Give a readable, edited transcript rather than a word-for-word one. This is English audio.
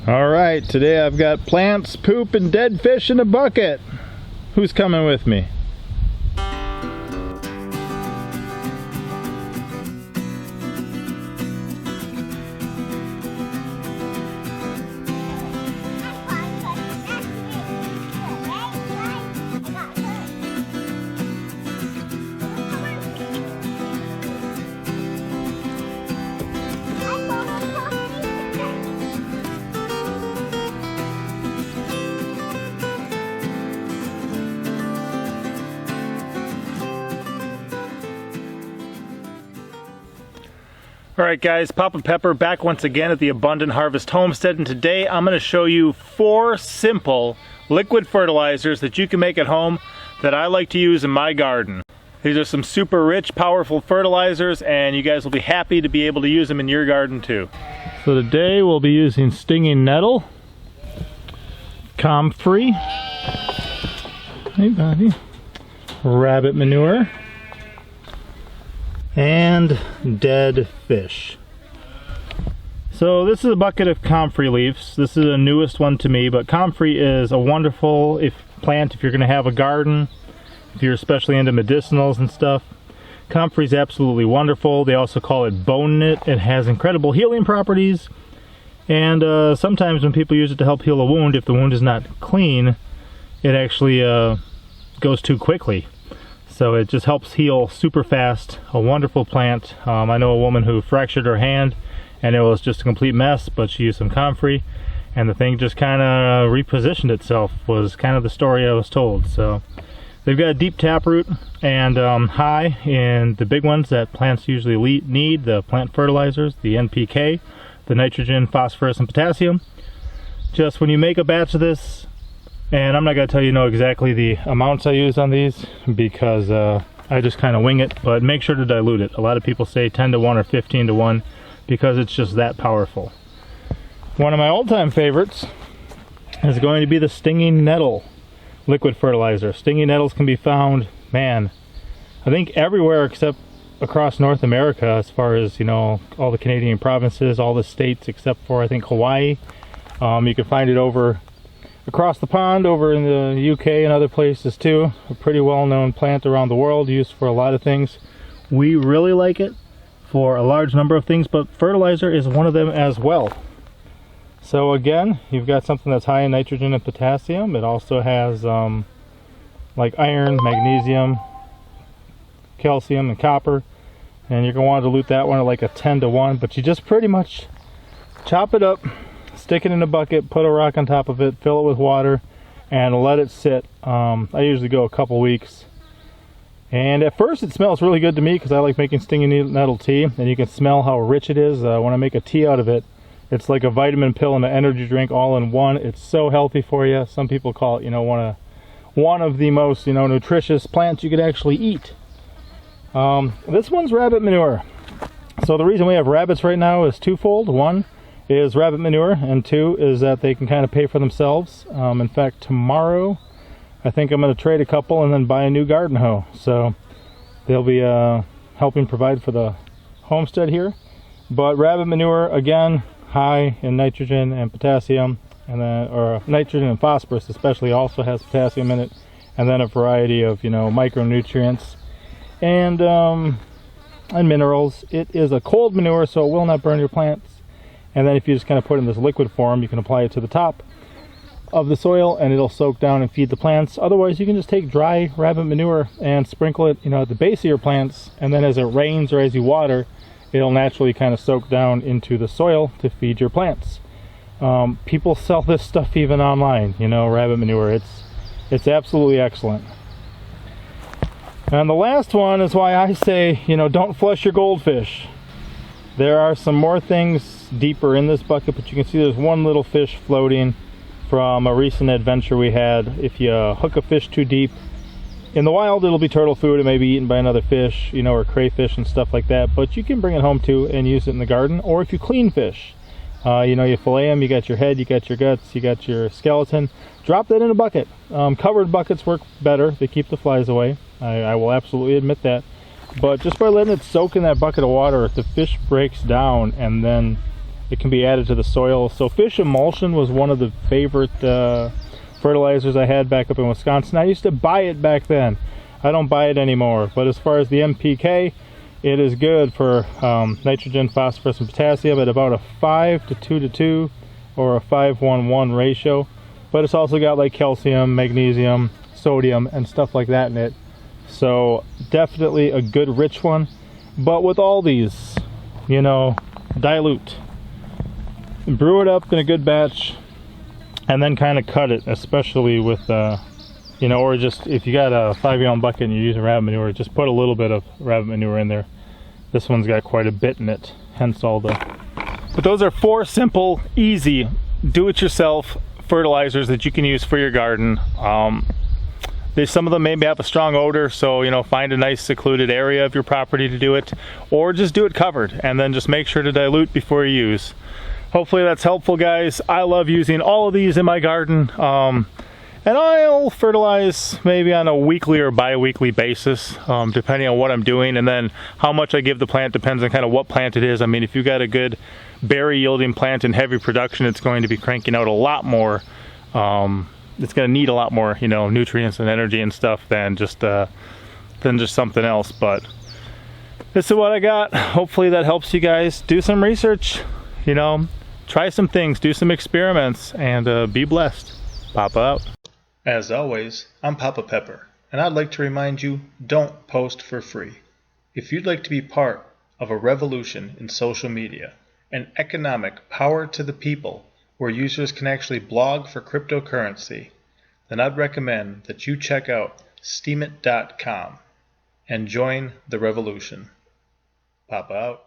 Alright, today I've got plants, poop, and dead fish in a bucket. Who's coming with me? Alright guys, Papa Pepper back once again at the Abundant Harvest Homestead, and today I'm going to show you 4 simple liquid fertilizers that you can make at home that I like to use in my garden. These are some super rich, powerful fertilizers, and you guys will be happy to be able to use them in your garden too. So today we'll be using Stinging Nettle, Comfrey, hey buddy, Rabbit Manure, and dead fish. So this is a bucket of comfrey leaves. This is the newest one to me, but comfrey is a wonderful plant if you're going to have a garden, if you're especially into medicinals and stuff. Comfrey is absolutely wonderful. They also call it bone knit. It has incredible healing properties, and sometimes when people use it to help heal a wound, if the wound is not clean, it actually goes too quickly. So it just helps heal super fast. A wonderful plant. I know a woman who fractured her hand and it was just a complete mess, but she used some comfrey and the thing just kind of repositioned itself, was kind of the story I was told. So they've got a deep taproot and high in the big ones that plants usually need, the plant fertilizers, the NPK, the nitrogen, phosphorus, and potassium. Just when you make a batch of this, and I'm not going to tell you exactly the amounts I use on these because I just kind of wing it, but make sure to dilute it. A lot of people say 10 to 1 or 15 to 1 because it's just that powerful. One of my all-time favorites is going to be the Stinging Nettle liquid fertilizer. Stinging nettles can be found, man, I think everywhere except across North America, as far as, you know, all the Canadian provinces, all the states except for I think Hawaii. You can find it across the pond over in the UK and other places too. A pretty well-known plant around the world, used for a lot of things. We really like it for a large number of things, but fertilizer is one of them as well. So again, you've got something that's high in nitrogen and potassium. It also has like iron, magnesium, calcium, and copper, and you're going to want to dilute that one at like a 10 to 1, but you just pretty much chop it up, stick it in a bucket, put a rock on top of it, fill it with water, and let it sit. I usually go a couple weeks. And at first it smells really good to me because I like making Stinging Nettle tea, and you can smell how rich it is. When I make a tea out of it, it's like a vitamin pill and an energy drink all in one. It's so healthy for you. Some people call it, one of the most, nutritious plants you could actually eat. This one's rabbit manure. So the reason we have rabbits right now is twofold. One is rabbit manure, and 2 is that they can kind of pay for themselves. In fact, tomorrow I think I'm going to trade a couple and then buy a new garden hoe, so they'll be helping provide for the homestead here. But rabbit manure, again, high in nitrogen and potassium, and then, or nitrogen and phosphorus especially, also has potassium in it, and then a variety of micronutrients and minerals. It is a cold manure, so it will not burn your plants. And then if you just kind of put it in this liquid form, you can apply it to the top of the soil and it'll soak down and feed the plants. Otherwise, you can just take dry rabbit manure and sprinkle it, at the base of your plants, and then as it rains or as you water, it'll naturally kind of soak down into the soil to feed your plants. People sell this stuff even online, rabbit manure. It's absolutely excellent. And the last one is why I say, don't flush your goldfish. There are some more things deeper in this bucket, but you can see there's one little fish floating from a recent adventure we had. If you hook a fish too deep in the wild, it'll be turtle food. It may be eaten by another fish, or crayfish and stuff like that, but you can bring it home too and use it in the garden. Or if you clean fish, you fillet them, you got your head, you got your guts, you got your skeleton, drop that in a bucket. Covered buckets work better. They keep the flies away. I will absolutely admit that. But just by letting it soak in that bucket of water, the fish breaks down and then it can be added to the soil. So fish emulsion was one of the favorite fertilizers I had back up in Wisconsin. I used to buy it back then. I don't buy it anymore. But as far as the NPK, it is good for nitrogen, phosphorus, and potassium at about a 5 to 2 to 2 or a 5-1-1 ratio. But it's also got like calcium, magnesium, sodium, and stuff like that in it. So definitely a good rich one. But with all these, you know, dilute. Brew it up in a good batch and then kind of cut it, especially with you know, or just if you got a 5-gallon bucket and you're using rabbit manure, just put a little bit of rabbit manure in there. This one's got quite a bit in it, hence all the... But those are 4 simple, easy, do-it-yourself fertilizers that you can use for your garden. Some of them maybe have a strong odor, so you know, find a nice secluded area of your property to do it, or just do it covered, and then just make sure to dilute before you use. Hopefully that's helpful, guys. I love using all of these in my garden, and I'll fertilize maybe on a weekly or bi-weekly basis, depending on what I'm doing, and then how much I give the plant depends on kind of what plant it is. I mean, if you've got a good berry yielding plant in heavy production, it's going to be cranking out a lot more. It's going to need a lot more, you know, nutrients and energy and stuff than just something else. But this is what I got. Hopefully that helps you guys. Do some research, you know, try some things, do some experiments, and be blessed. Papa out. As always, I'm Papa Pepper, and I'd like to remind you, don't post for free. If you'd like to be part of a revolution in social media, an economic power to the people where users can actually blog for cryptocurrency, then I'd recommend that you check out steemit.com and join the revolution. Papa out.